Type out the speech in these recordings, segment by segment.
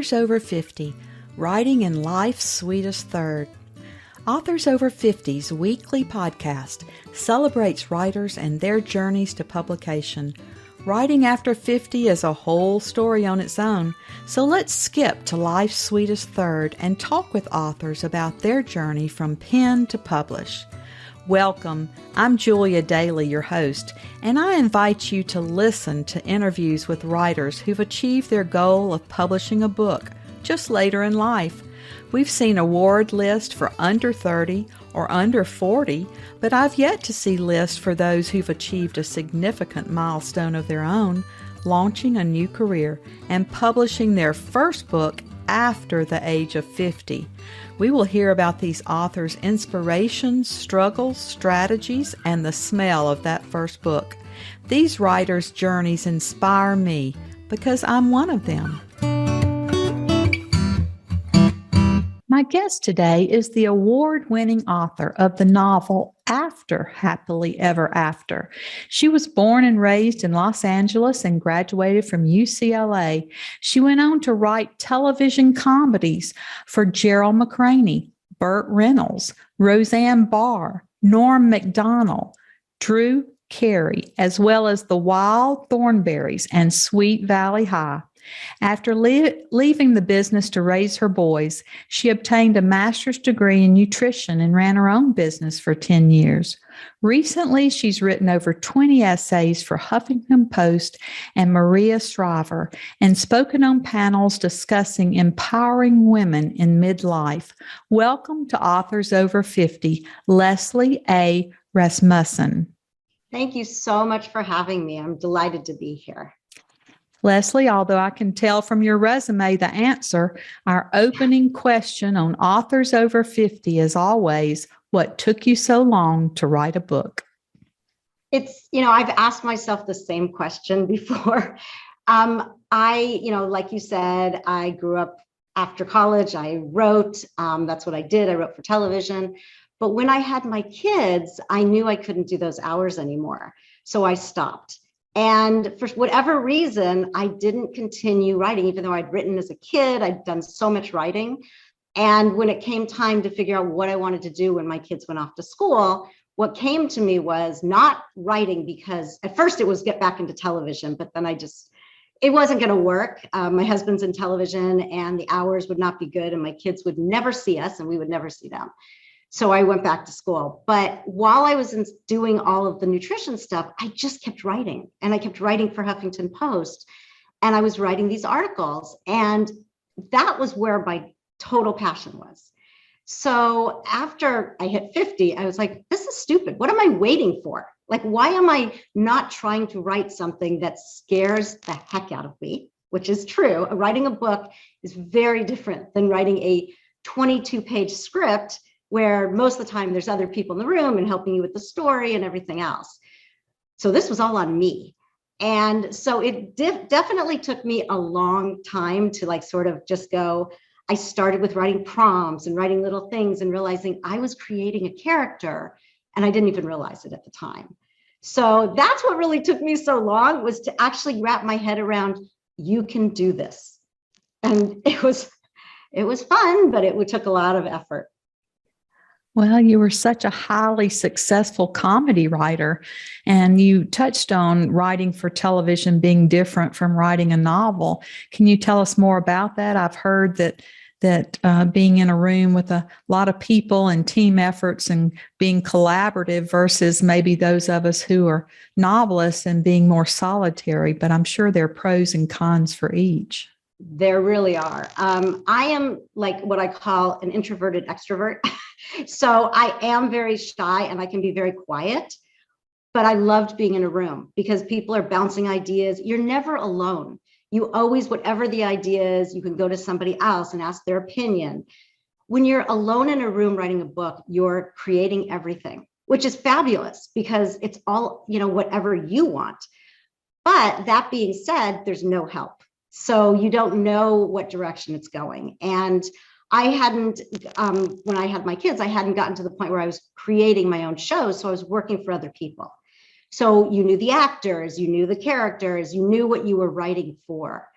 Authors Over 50, Writing in Life's Sweetest Third. Authors Over 50's weekly podcast celebrates writers and their journeys to publication. Writing after 50 is a whole story on its own, so let's skip to life's sweetest third and talk with authors about their journey from pen to publish. Welcome, I'm Julia Daly, your host, and I invite you to listen to interviews with writers who've achieved their goal of publishing a book just later in life. We've seen award lists for under 30 or under 40, but I've yet to see lists for those who've achieved a significant milestone of their own, launching a new career and publishing their first book after the age of 50. We will hear about these authors' inspirations, struggles, strategies, and the smell of that first book. These writers' journeys inspire me because I'm one of them. My guest today is the award-winning author of the novel After Happily Ever After. She was born and raised in Los Angeles and graduated from UCLA. She went on to write television comedies for Gerald McRaney, Burt Reynolds, Roseanne Barr, Norm McDonald, Drew Carey, as well as The Wild Thornberrys and Sweet Valley High. After leaving the business to raise her boys, she obtained a master's degree in nutrition and ran her own business for 10 years. Recently, she's written over 20 essays for Huffington Post and Maria Shriver and spoken on panels discussing empowering women in midlife. Welcome to Authors Over 50, Leslie A. Rasmussen. Thank you so much for having me. I'm delighted to be here. Leslie, although I can tell from your resume the answer, our opening question on Authors Over 50 is always, what took you so long to write a book? I've asked myself the same question before. Like you said, I grew up after college. I wrote, that's what I did. I wrote for television. But when I had my kids, I knew I couldn't do those hours anymore. So I stopped. And for whatever reason, I didn't continue writing, even though I'd written as a kid. I'd done so much writing. And when it came time to figure out what I wanted to do when my kids went off to school, what came to me was not writing, because at first it was get back into television, but then it wasn't going to work. My husband's in television and the hours would not be good and my kids would never see us and we would never see them. So I went back to school. But while I was doing all of the nutrition stuff, I just kept writing. And I kept writing for Huffington Post. And I was writing these articles. And that was where my total passion was. So after I hit 50, I was like, this is stupid. What am I waiting for? Like, why am I not trying to write something that scares the heck out of me? Which is true. Writing a book is very different than writing a 22-page script where most of the time there's other people in the room and helping you with the story and everything else. So this was all on me. And so it definitely took me a long time to sort of just go. I started with writing prompts and writing little things and realizing I was creating a character and I didn't even realize it at the time. So that's what really took me so long, was to actually wrap my head around, you can do this. And it was fun, but it took a lot of effort. Well, you were such a highly successful comedy writer, and you touched on writing for television being different from writing a novel. Can you tell us more about that? I've heard that being in a room with a lot of people and team efforts and being collaborative versus maybe those of us who are novelists and being more solitary, but I'm sure there are pros and cons for each. There really are. I am like what I call an introverted extrovert. So I am very shy and I can be very quiet, but I loved being in a room because people are bouncing ideas. You're never alone. You always, whatever the idea is, you can go to somebody else and ask their opinion. When you're alone in a room writing a book, you're creating everything, which is fabulous because it's all, whatever you want. But that being said, there's no help. So you don't know what direction it's going. And I hadn't, when I had my kids, I hadn't gotten to the point where I was creating my own shows. So I was working for other people. So you knew the actors, you knew the characters, you knew what you were writing for.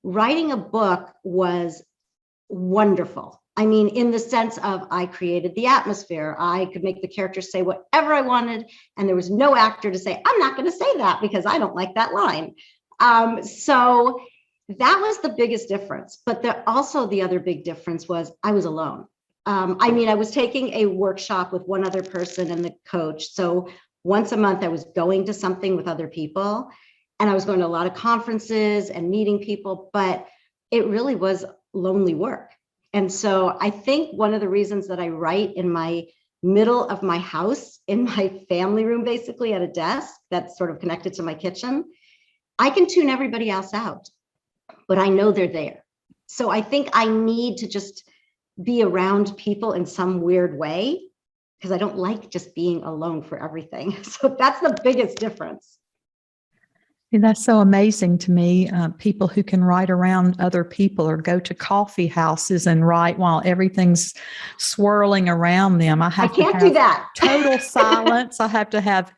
writing a book was wonderful. I mean, in the sense of I created the atmosphere. I could make the characters say whatever I wanted, and there was no actor to say, I'm not going to say that because I don't like that line. So that was the biggest difference. But also the other big difference was I was alone. I mean, I was taking a workshop with one other person and the coach. So once a month, I was going to something with other people, and I was going to a lot of conferences and meeting people, but it really was lonely work. And so I think one of the reasons that I write in my middle of my house, in my family room, basically at a desk that's sort of connected to my kitchen, I can tune everybody else out, but I know they're there. So I think I need to just be around people in some weird way, because I don't like just being alone for everything. So that's the biggest difference. And that's so amazing to me, people who can write around other people or go to coffee houses and write while everything's swirling around them. I can't do that. Total silence. I have to have,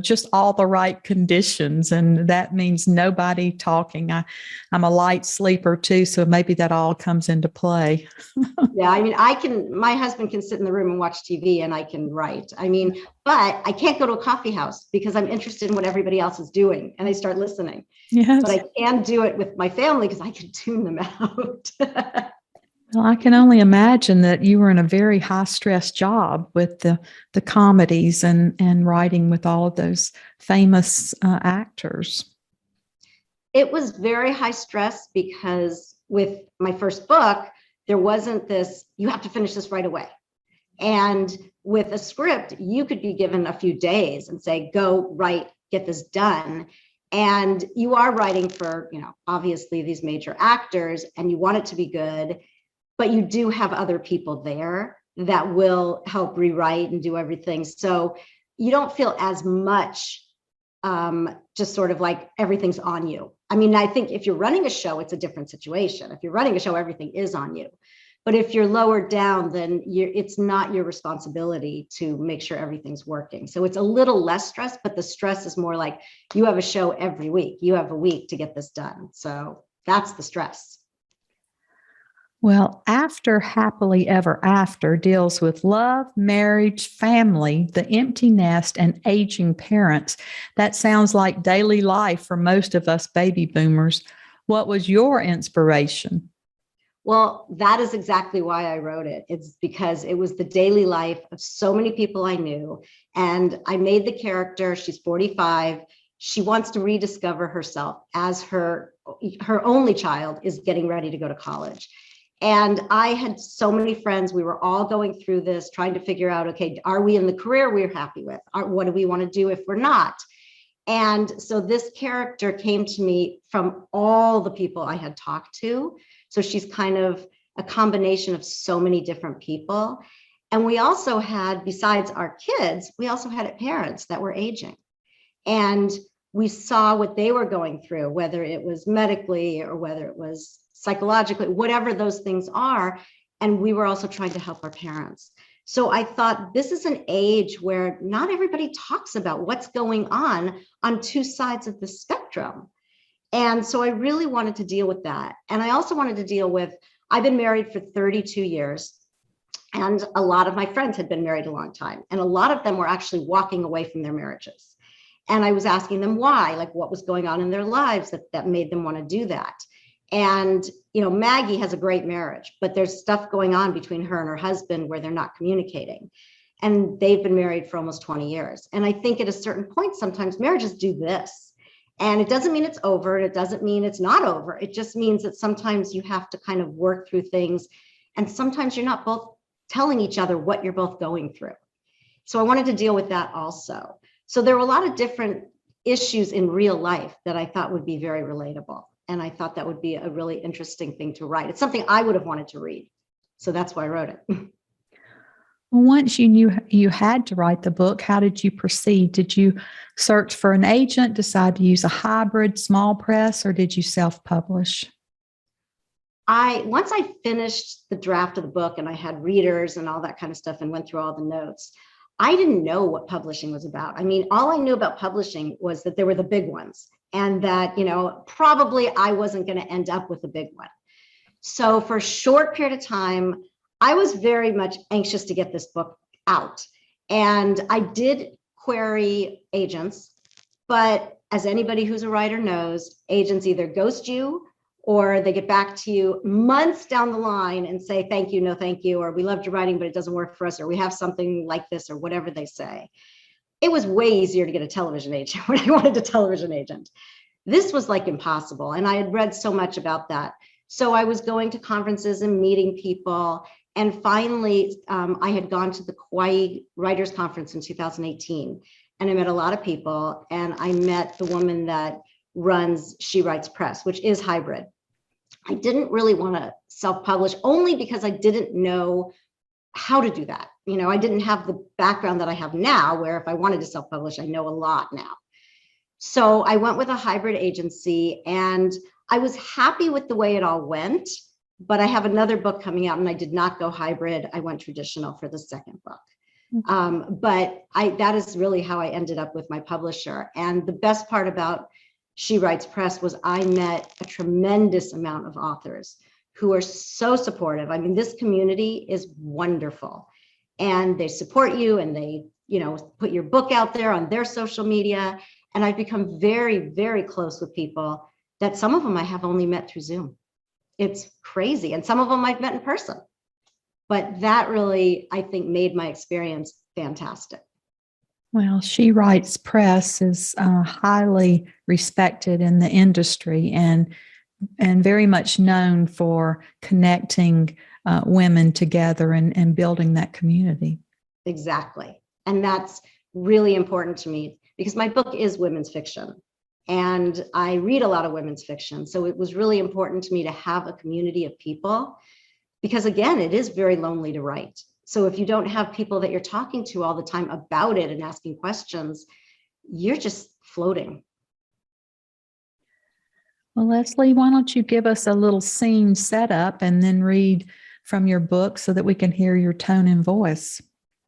just all the right conditions. And that means nobody talking. I'm a light sleeper too, so maybe that all comes into play. Yeah, I mean, my husband can sit in the room and watch TV and I can write. I mean, but I can't go to a coffee house because I'm interested in what everybody else is doing and I start listening. Yes. But I can do it with my family because I can tune them out. Well, I can only imagine that you were in a very high stress job with the comedies and writing with all of those famous actors. It was very high stress because with my first book, there wasn't this, you have to finish this right away. And with a script, you could be given a few days and say, go write, get this done. And you are writing for, obviously these major actors and you want it to be good, but you do have other people there that will help rewrite and do everything. So you don't feel as much just sort of like everything's on you. I mean, I think if you're running a show, it's a different situation. If you're running a show, everything is on you. But if you're lowered down, then it's not your responsibility to make sure everything's working. So it's a little less stress, but the stress is more like you have a show every week. You have a week to get this done. So that's the stress. Well, After Happily Ever After deals with love, marriage, family, the empty nest, and aging parents. That sounds like daily life for most of us baby boomers. What was your inspiration? Well, that is exactly why I wrote it. It's because it was the daily life of so many people I knew. And I made the character, she's 45. She wants to rediscover herself as her only child is getting ready to go to college. And I had so many friends. We were all going through this, trying to figure out, okay, are we in the career we're happy with? What do we want to do if we're not? And so this character came to me from all the people I had talked to. So she's kind of a combination of so many different people. And we also had, besides our kids, we also had parents that were aging. And we saw what they were going through, whether it was medically or whether it was psychologically, whatever those things are. And we were also trying to help our parents. So I thought this is an age where not everybody talks about what's going on two sides of the spectrum. And so I really wanted to deal with that. And I also wanted to deal with, I've been married for 32 years. And a lot of my friends had been married a long time. And a lot of them were actually walking away from their marriages. And I was asking them why, like what was going on in their lives that made them want to do that. And, Maggie has a great marriage, but there's stuff going on between her and her husband where they're not communicating. And they've been married for almost 20 years. And I think at a certain point, sometimes marriages do this. And it doesn't mean it's over. It doesn't mean it's not over. It just means that sometimes you have to kind of work through things. And sometimes you're not both telling each other what you're both going through. So I wanted to deal with that also. So there were a lot of different issues in real life that I thought would be very relatable. And I thought that would be a really interesting thing to write. It's something I would have wanted to read. So that's why I wrote it. Once you knew you had to write the book, how did you proceed? Did you search for an agent, decide to use a hybrid small press, or did you self-publish? Once I finished the draft of the book and I had readers and all that kind of stuff and went through all the notes, I didn't know what publishing was about. I mean, all I knew about publishing was that there were the big ones. and that, probably I wasn't going to end up with a big one. So for a short period of time, I was very much anxious to get this book out. And I did query agents, but as anybody who's a writer knows, agents either ghost you or they get back to you months down the line and say, thank you, no thank you, or we loved your writing, but it doesn't work for us, or we have something like this, or whatever they say. It was way easier to get a television agent when I wanted a television agent. This was like impossible. And I had read so much about that. So I was going to conferences and meeting people. And finally, I had gone to the Kauai Writers Conference in 2018. And I met a lot of people. And I met the woman that runs She Writes Press, which is hybrid. I didn't really want to self-publish only because I didn't know how to do that. I didn't have the background that I have now, where if I wanted to self-publish, I know a lot now. So I went with a hybrid agency and I was happy with the way it all went, but I have another book coming out and I did not go hybrid. I went traditional for the second book. But that is really how I ended up with my publisher. And the best part about She Writes Press was I met a tremendous amount of authors who are so supportive. I mean, this community is wonderful, and they support you, and they, put your book out there on their social media. And I've become very, very close with people that some of them I have only met through Zoom. It's crazy. And some of them I've met in person. But that really, I think, made my experience fantastic. Well, She Writes Press is highly respected in the industry and very much known for connecting women together and building that community. Exactly. And that's really important to me because my book is women's fiction. And I read a lot of women's fiction. So it was really important to me to have a community of people because, again, it is very lonely to write. So if you don't have people that you're talking to all the time about it and asking questions, you're just floating. Well, Leslie, why don't you give us a little scene setup and then read from your book so that we can hear your tone and voice?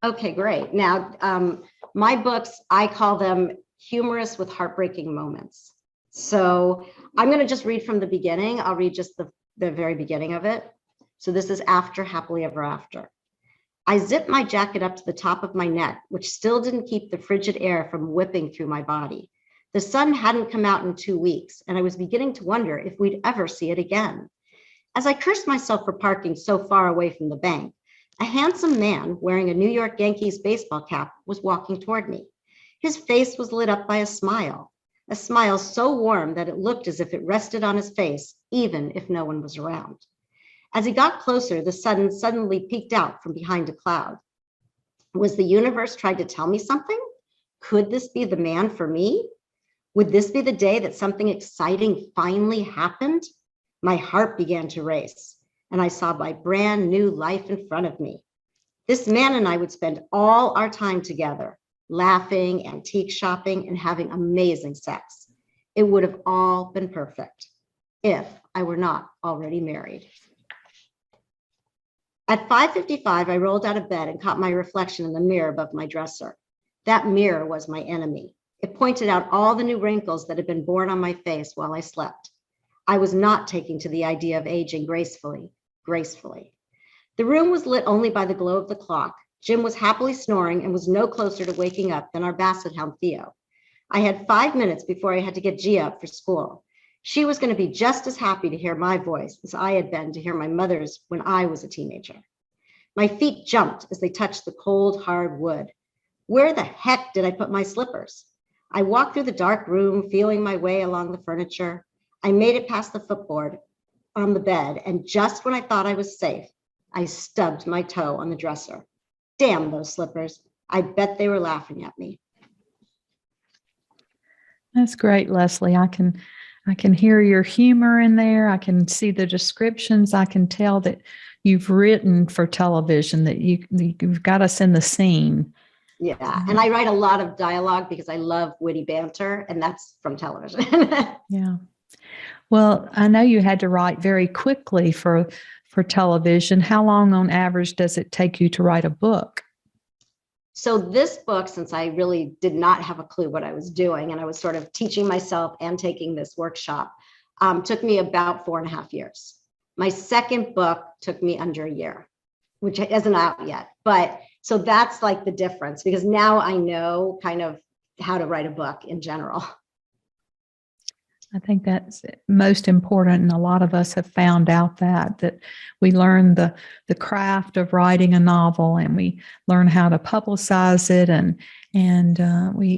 Okay, great. Now, my books, I call them humorous with heartbreaking moments. So I'm going to just read from the beginning. I'll read just the very beginning of it. So this is after Happily Ever After. I zipped my jacket up to the top of my neck, which still didn't keep the frigid air from whipping through my body. The sun hadn't come out in 2 weeks, and I was beginning to wonder if we'd ever see it again. As I cursed myself for parking so far away from the bank, a handsome man wearing a New York Yankees baseball cap was walking toward me. His face was lit up by a smile so warm that it looked as if it rested on his face, even if no one was around. As he got closer, the sun suddenly peeked out from behind a cloud. Was the universe trying to tell me something? Could this be the man for me? Would this be the day that something exciting finally happened? My heart began to race, and I saw my brand new life in front of me. This man and I would spend all our time together, laughing, antique shopping, and having amazing sex. It would have all been perfect if I were not already married. At 5:55, I rolled out of bed and caught my reflection in the mirror above my dresser. That mirror was my enemy. It pointed out all the new wrinkles that had been born on my face while I slept. I was not taking to the idea of aging gracefully. The room was lit only by the glow of the clock. Jim was happily snoring and was no closer to waking up than our basset hound Theo. I had 5 minutes before I had to get Gia up for school. She was going to be just as happy to hear my voice as I had been to hear my mother's when I was a teenager. My feet jumped as they touched the cold, hard wood. Where the heck did I put my slippers? I walked through the dark room, feeling my way along the furniture. I made it past the footboard on the bed, and just when I thought I was safe, I stubbed my toe on the dresser. Damn those slippers. I bet they were laughing at me. That's great, Leslie. I can hear your humor in there. I can see the descriptions. I can tell that you've written for television, that you've got us in the scene. Yeah, and I write a lot of dialogue because I love witty banter, and that's from television. Yeah. Well, I know you had to write very quickly for television. How long on average does it take you to write a book? So this book, since I really did not have a clue what I was doing, and I was sort of teaching myself and taking this workshop, took me about 4.5 years. My second book took me under a year, which isn't out yet. But so that's like the difference, because now I know kind of how to write a book in general. I think that's most important, and a lot of us have found out that we learn the craft of writing a novel, and we learn how to publicize it, and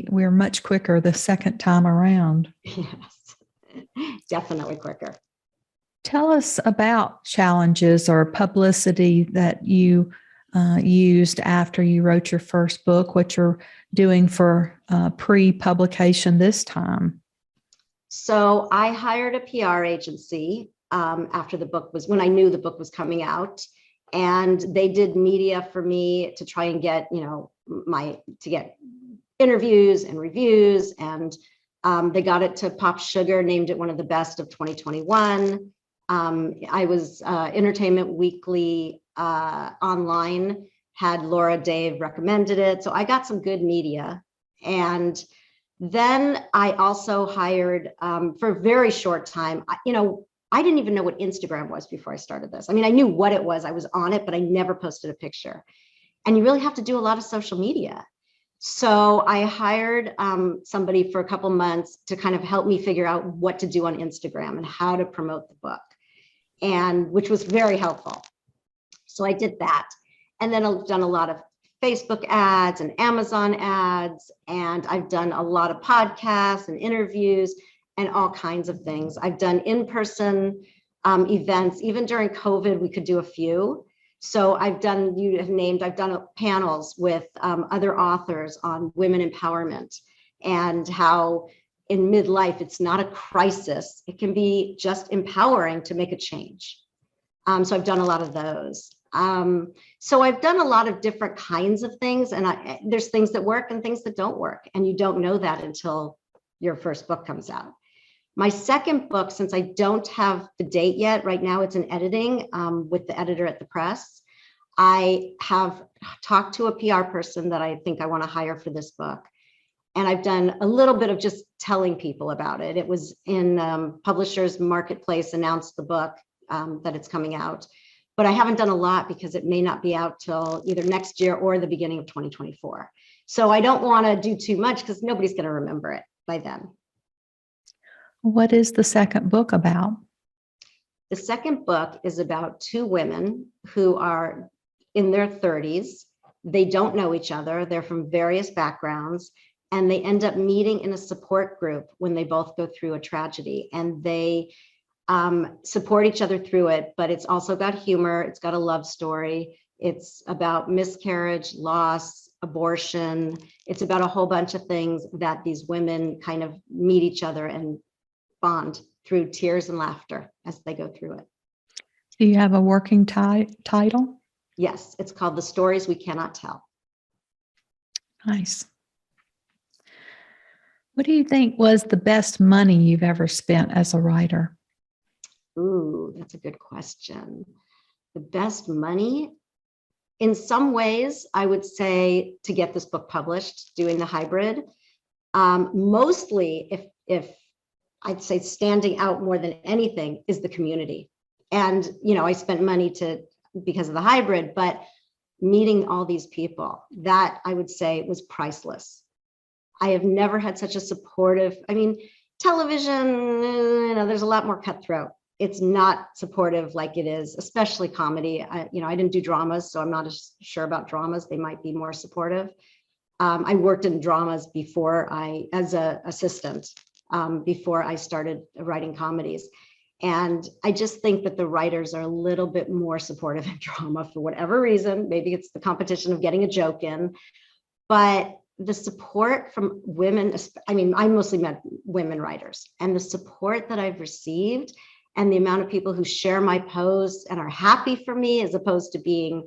we're much quicker the second time around. Yes, definitely quicker. Tell us about challenges or publicity that you used after you wrote your first book, what you're doing for pre-publication this time. So I hired a PR agency after the book was, when I knew the book was coming out, and they did media for me to try and get, to get interviews and reviews, and they got it to Pop Sugar, named it one of the best of 2021. I was Entertainment Weekly online, had Laura Dave recommended it. So I got some good media. And then I also hired for a very short time, I didn't even know what Instagram was before I started this. I mean, I knew what it was. I was on it, but I never posted a picture. And you really have to do a lot of social media. So I hired somebody for a couple months to kind of help me figure out what to do on Instagram and how to promote the book, and which was very helpful. So I did that. And then I've done a lot of Facebook ads and Amazon ads, and I've done a lot of podcasts and interviews and all kinds of things. I've done in-person events. Even during COVID, we could do a few. So I've done panels with other authors on women empowerment and how in midlife, it's not a crisis. It can be just empowering to make a change. So I've done a lot of those. So I've done a lot of different kinds of things, and there's things that work and things that don't work. And you don't know that until your first book comes out. My second book, since I don't have the date yet, right now it's in editing with the editor at the press. I have talked to a PR person that I think I want to hire for this book. And I've done a little bit of just telling people about it. It was in Publishers Marketplace, announced the book that it's coming out. But I haven't done a lot because it may not be out till either next year or the beginning of 2024. So I don't want to do too much because nobody's going to remember it by then. What is the second book about? The second book is about two women who are in their 30s. They don't know each other. They're from various backgrounds, and they end up meeting in a support group when they both go through a tragedy, and they support each other through it. But it's also got humor. It's got a love story. It's about miscarriage, loss, abortion. It's about a whole bunch of things that these women kind of meet each other and bond through tears and laughter as they go through it. Do you have a working title? Yes, it's called The Stories We Cannot Tell. Nice. What do you think was the best money you've ever spent as a writer? Ooh, that's a good question. The best money? In some ways, I would say to get this book published, doing the hybrid. Mostly, if I'd say standing out more than anything is the community. And, I spent money because of the hybrid, but meeting all these people, that I would say was priceless. I have never had such a supportive, television, there's a lot more cutthroat. It's not supportive like it is, especially comedy. I didn't do dramas, so I'm not sure about dramas. They might be more supportive. I worked in dramas as an assistant, before I started writing comedies. And I just think that the writers are a little bit more supportive in drama for whatever reason. Maybe it's the competition of getting a joke in, but the support from women, I mostly met women writers, and the support that I've received and the amount of people who share my posts and are happy for me as opposed to being,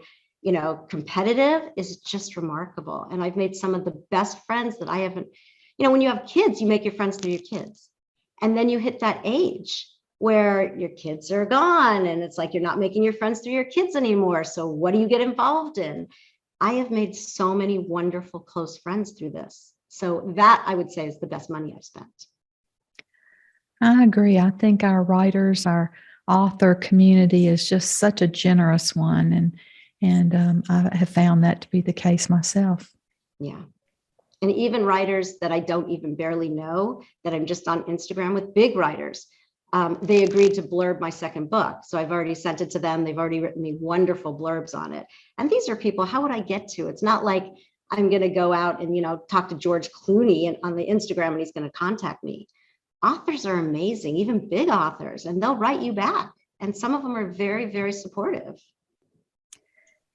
competitive is just remarkable. And I've made some of the best friends that I haven't, when you have kids, you make your friends through your kids. And then you hit that age where your kids are gone and it's like you're not making your friends through your kids anymore. So what do you get involved in? I have made so many wonderful close friends through this. So that, I would say, is the best money I've spent. I agree. I think our writers, our author community is just such a generous one, and I have found that to be the case myself. Yeah. And even writers that I don't even barely know, that I'm just on Instagram with, big writers, they agreed to blurb my second book. So I've already sent it to them. They've already written me wonderful blurbs on it. And these are people, how would I get to? It's not like I'm going to go out and, talk to George Clooney on the Instagram and he's going to contact me. Authors are amazing, even big authors, and they'll write you back. And some of them are very, very supportive.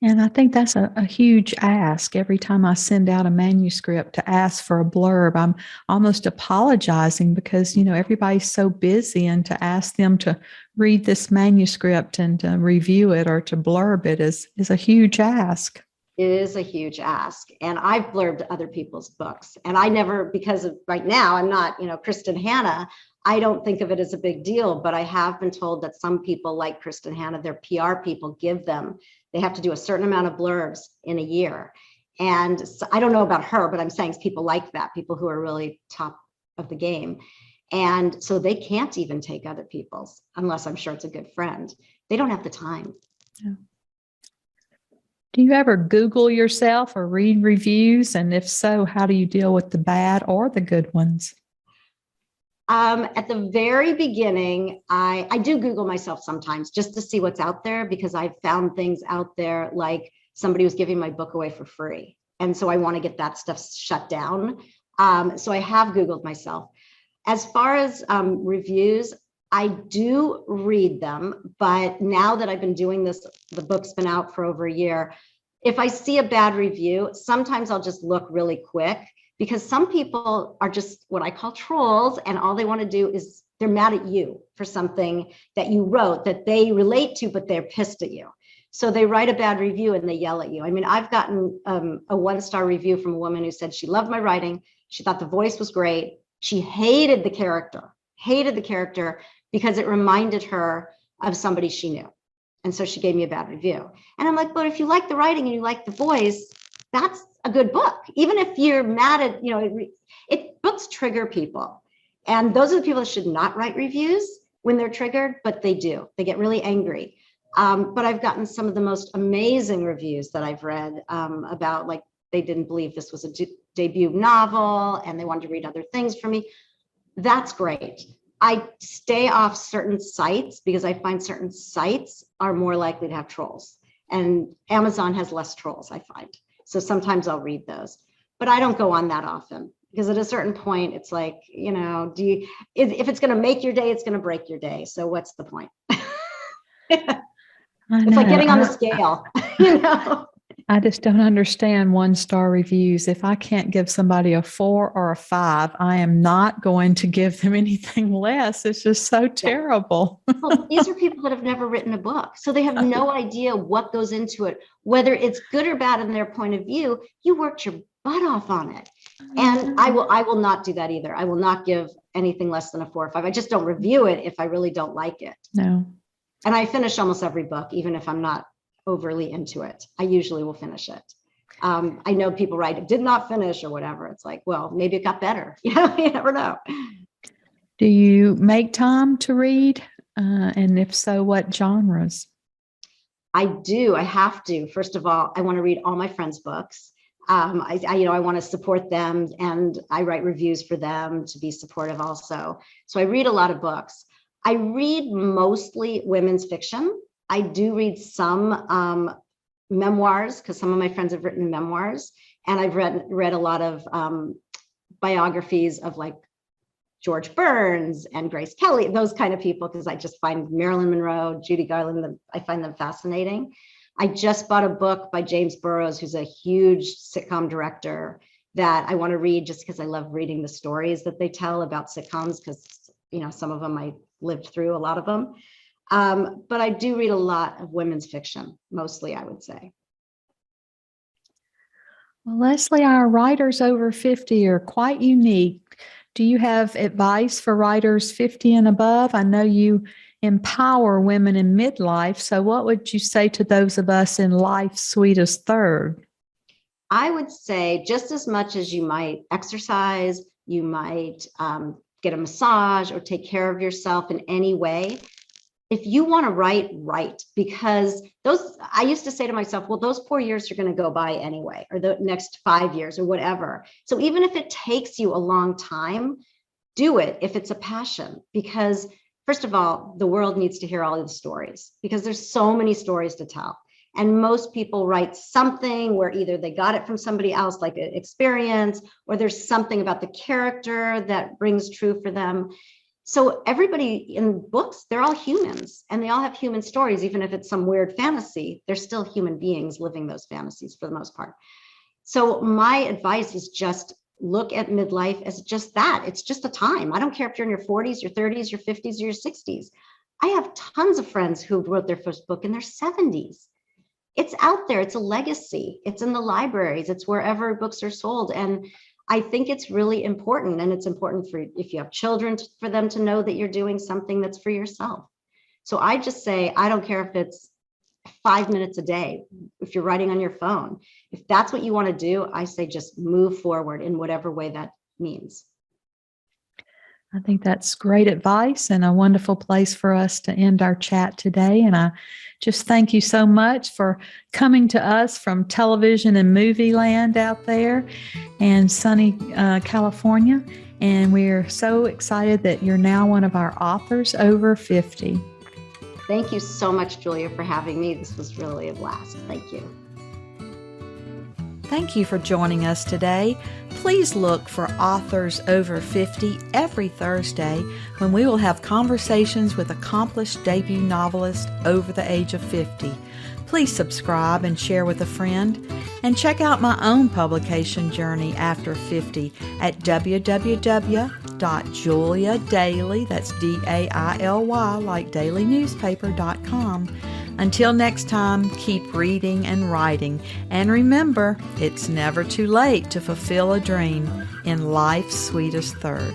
And I think that's a huge ask. Every time I send out a manuscript to ask for a blurb, I'm almost apologizing because, everybody's so busy, and to ask them to read this manuscript and to review it or to blurb it is a huge ask. It is a huge ask. And I've blurbed other people's books. And I never, because of right now, I'm not, Kristen Hanna, I don't think of it as a big deal, but I have been told that some people like Kristen Hanna, their PR people they have to do a certain amount of blurbs in a year. And so I don't know about her, but I'm saying people like that, people who are really top of the game. And so they can't even take other people's, unless I'm sure it's a good friend. They don't have the time. Yeah. Do you ever Google yourself or read reviews? And if so, how do you deal with the bad or the good ones? At the very beginning, I do Google myself sometimes just to see what's out there, because I've found things out there like somebody was giving my book away for free. And so I want to get that stuff shut down. So I have Googled myself. As far as reviews, I do read them, but now that I've been doing this, the book's been out for over a year. If I see a bad review, sometimes I'll just look really quick, because some people are just what I call trolls, and all they want to do is they're mad at you for something that you wrote that they relate to, but they're pissed at you. So they write a bad review and they yell at you. I mean, I've gotten a 1-star review from a woman who said she loved my writing. She thought the voice was great. She hated the character because it reminded her of somebody she knew. And so she gave me a bad review. And I'm like, but if you like the writing and you like the voice, that's a good book. Even if you're mad at, books trigger people. And those are the people that should not write reviews when they're triggered, but they do. They get really angry. But I've gotten some of the most amazing reviews that I've read about, like, they didn't believe this was a debut novel and they wanted to read other things from me. That's great. I stay off certain sites because I find certain sites are more likely to have trolls, and Amazon has less trolls, I find. So sometimes I'll read those, but I don't go on that often, because at a certain point, it's like, if it's going to make your day, it's going to break your day. So what's the point? It's like getting on the scale, I just don't understand 1-star reviews. If I can't give somebody a 4 or a 5, I am not going to give them anything less. It's just so terrible. Well, these are people that have never written a book, so they have no idea what goes into it, whether it's good or bad in their point of view. You worked your butt off on it. And I will not do that either. I will not give anything less than a 4 or 5. I just don't review it if I really don't like it. No. And I finish almost every book, even if I'm not overly into it. I usually will finish it. I know people write, it did not finish or whatever. It's like, well, maybe it got better. You never know. Do you make time to read? And if so, what genres? I do. I have to. First of all, I want to read all my friends' books. I want to support them, and I write reviews for them to be supportive also. So I read a lot of books. I read mostly women's fiction. I do read some memoirs, because some of my friends have written memoirs, and I've read a lot of biographies of, like, George Burns and Grace Kelly, those kind of people, because I just find Marilyn Monroe, Judy Garland, I find them fascinating. I just bought a book by James Burrows, who's a huge sitcom director, that I want to read just because I love reading the stories that they tell about sitcoms, because some of them I lived through, a lot of them. But I do read a lot of women's fiction, mostly, I would say. Well, Leslie, our writers over 50 are quite unique. Do you have advice for writers 50 and above? I know you empower women in midlife. So what would you say to those of us in life's sweetest third? I would say just as much as you might exercise, you might get a massage or take care of yourself in any way. If you want to write, because I used to say to myself, well, those 4 years are going to go by anyway, or the next 5 years or whatever. So even if it takes you a long time, do it if it's a passion, because first of all, the world needs to hear all of the stories, because there's so many stories to tell. And most people write something where either they got it from somebody else, like an experience, or there's something about the character that rings true for them. So everybody in books, they're all humans, and they all have human stories. Even if it's some weird fantasy, they're still human beings living those fantasies for the most part. So my advice is just look at midlife as just that. It's just a time. I don't care if you're in your 40s, your 30s, your 50s, or your 60s. I have tons of friends who wrote their first book in their 70s. It's out there. It's a legacy. It's in the libraries. It's wherever books are sold. And I think it's really important. And it's important for, if you have children, for them to know that you're doing something that's for yourself. So I just say, I don't care if it's 5 minutes a day, if you're writing on your phone, if that's what you want to do, I say just move forward in whatever way that means. I think that's great advice and a wonderful place for us to end our chat today. And I just thank you so much for coming to us from television and movie land out there in sunny California. And we're so excited that you're now one of our authors over 50. Thank you so much, Julia, for having me. This was really a blast. Thank you. Thank you for joining us today. Please look for Authors Over 50 every Thursday, when we will have conversations with accomplished debut novelists over the age of 50. Please subscribe and share with a friend. And check out my own publication journey after 50 at www.juliadaily, that's D-A-I-L-Y, like dailynewspaper.com. Until next time, keep reading and writing. And remember, it's never too late to fulfill a dream in life's sweetest third.